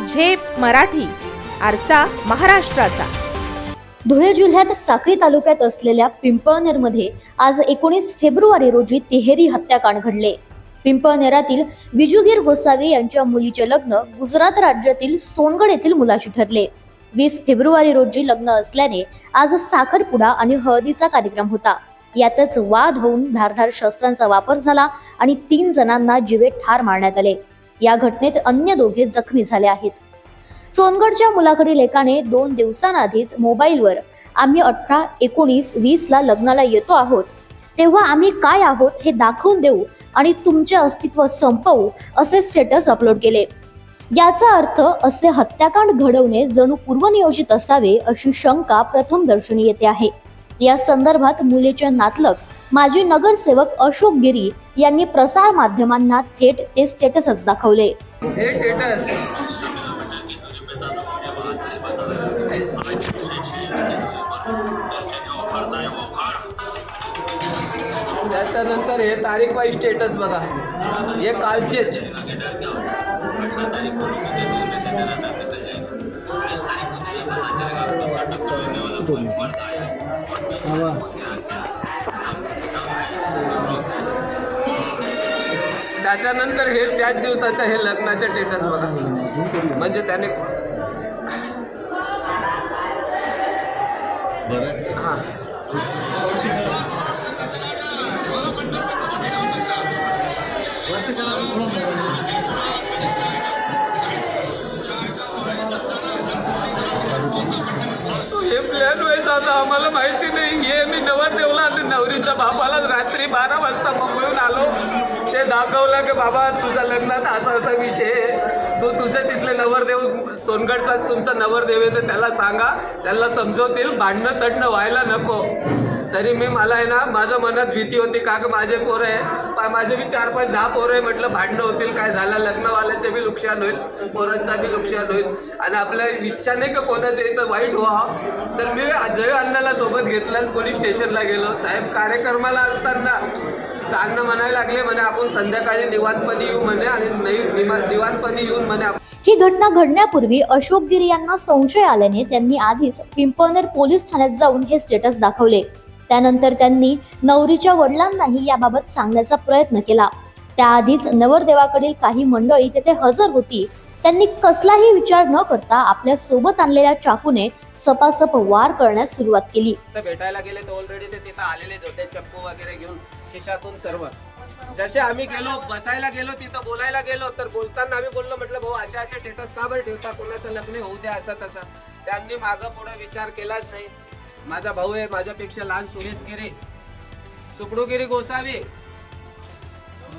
झेप मराठी, आरसा महाराष्ट्राचा। धुळे जिल्ह्यात साक्री तालुक्यात असलेल्या पिंपळनेरमध्ये आज 19 फेब्रुवारी रोजी तिहेरी हत्याकांड घडले। पिंपळनेरातील विजुगीर गोसावी यांच्या मुलीचे लग्न गुजरात राज्यातील सोनगड येथील मुलाशी ठरले। 20 फेब्रुवारी रोजी लग्न असल्याने आज साखरपुडा आणि हळदीचा कार्यक्रम होता। यातच वाद होऊन धारदार शस्त्रांचा वापर झाला आणि 3 जणांना जीवे ठार मारण्यात आले। या घटनेत अन्य दोघे जखमी झाले आहेत। सोनगडच्या मुलाकडील एकाने 2 दिवसांआधीच मोबाईलवर आम्ही 18, 19, 20 ला लग्नाला येतो आहोत, तेव्हा आम्ही काय आहोत हे दाखवून देऊ आणि तुमचे अस्तित्व संपवू असे स्टेटस अपलोड केले। याचा अर्थ असे हत्याकांड घडवणे जणू पूर्वनियोजित असावे अशी शंका प्रथमदर्शनी येते आहे। या संदर्भात मुलीचे नातलग माजी नगरसेवक अशोक गिरी यांनी प्रसार माध्यमांना थेट ते स्टेटसच दाखवले। त्याच्यानंतर हे तारीख वाईज स्टेटस बघा, हे कालचेच। त्याच्यानंतर हे त्याच दिवसाचं हे लग्नाचे स्टेटस बघा, म्हणजे त्याने हां हे प्लॅन व्हायचं आता आम्हाला माहिती नाही। हे मी नवरदेवला आणि नवरीच्या बापाला रात्री 12 वाजता मुंबईहून आलो, ते दाखवलं की बाबा तुझा लग्नात असा असा विषय आहे, तू तुझं तिथले नवरदेव सोनगडचाच तुमचा नवरदेव आहे तर त्याला सांगा, त्याला समजवतील, भांडणं तडणं व्हायला नको। तरी मला आहे ना, माझ्या मनात भीती होती का माझे पोरं आहे, माझे बी 4-5, 10 पोरं आहे, म्हटलं भांडणं होतील, काय झालं लग्नवाल्याचे बी नुकसान होईल, पोरांचा बी नुकसान होईल आणि आपल्या इच्छा नाही का कोणाच्या इथं वाईट व्हावं। तर मी अजय अण्णाला सोबत घेतलं आणि पोलीस स्टेशनला गेलो। साहेब कार्यक्रमाला असताना अण्णा म्हणायला लागले, म्हणे आपण संध्याकाळी निवांतपणे येऊ म्हणे आणि निवांतपणे येऊन म्हणे। ही घटना घडण्यापूर्वी अशोक गिरी यांना संशय आल्याने त्यांनी आधीच पिंपळनेर पोलीस ठाण्यात जाऊन हे स्टेटस दाखवले। त्यानंतर त्यांनी नवरीच्या वडिलांनाही याबाबत सांगण्याचा प्रयत्न केला। त्याआधीच नवरदेवाकडील काही मंडळी तेथे हजर होती। त्यांनी कसलाही विचार न करता आपल्या सोबत आणलेल्या चाकूने सपासप वार करण्यास सुरुवात केली। भेटायला गेले तर ऑलरेडी ते तिथं आलेलेच होते, चप्पू वगैरे घेऊन खिशातून सर्व। जसे आम्ही गेलो, बसायला गेलो, तिथं बोलायला गेलो, तर बोलताना आम्ही बोललो, म्हटलं भाऊ असे स्टेटस का बरं ठेवता, कोणाचं लग्न होऊ द्या असं तसं। त्यांनी मागं पुढे विचार केलाच नाही। माझा भाऊ आहे, माझ्यापेक्षा लहान सुरेश गिरी, सुकडूगिरी गोसावी,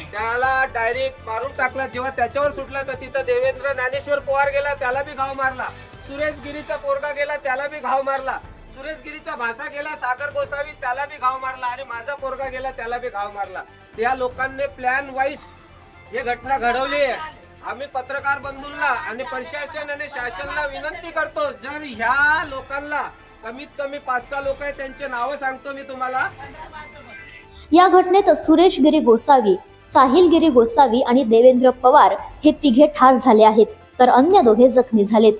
त्याला डायरेक्ट मारून टाकला। जेव्हा त्याच्यावर सुटला तर तिथं देवेंद्र ज्ञानेश्वर पवार गेला, त्याला बी घाव मारला। सुरेश गिरीचा पोरगा गेला, त्याला बी घाव मारला। सुरेश गिरीचा भासा गेला सागर गोसावी, त्याला बी घाव मारला आणि माझा पोरगा गेला, त्याला बी घाव मारला। त्या लोकांनी प्लॅन वाईज ही घटना घडवली आहे। आम्ही पत्रकार बंधूंना आणि प्रशासन आणि शासनाला विनंती करतो, जर ह्या लोकांना कमीत कमी 5-6 लोक आहेत, त्यांचे नाव सांगतो मी तुम्हाला। या घटनेत सुरेश गिरी गोसावी, साहिल गिरी गोसावी आणि देवेंद्र पवार हे तिघे ठार झाले आहेत, तर अन्य दोघे जखमी झालेत।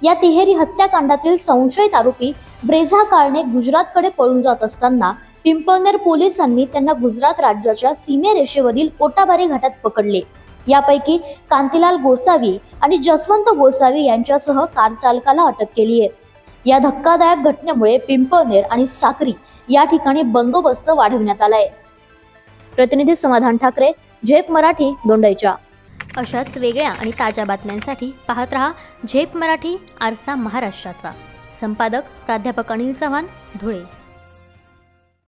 या तिहेरी हत्याकांडातील संशयित आरोपी ब्रेझा काळने गुजरातकडे पळून जात असताना पिंपळनेर पोलिसांनी त्यांना गुजरात राज्याच्या सीमेरेषेवरील ओटाबारी घाटात पकडले। यापैकी कांतीलाल गोसावी आणि जसवंत गोसावी यांच्यासह कार चालकाला अटक केली आहे। या धक्कादायक घटनेमुळे पिंपळनेर आणि साक्री या ठिकाणी बंदोबस्त वाढवण्यात आलाय। प्रतिनिधी समाधान ठाकरे, झेप मराठी, दोंडाईचा। अशाच वेगळ्या आणि ताज्या बातम्यांसाठी पाहत रहा झेप मराठी, आरसा महाराष्ट्राचा। संपादक प्राध्यापक अनिल चव्हाण, धुळे।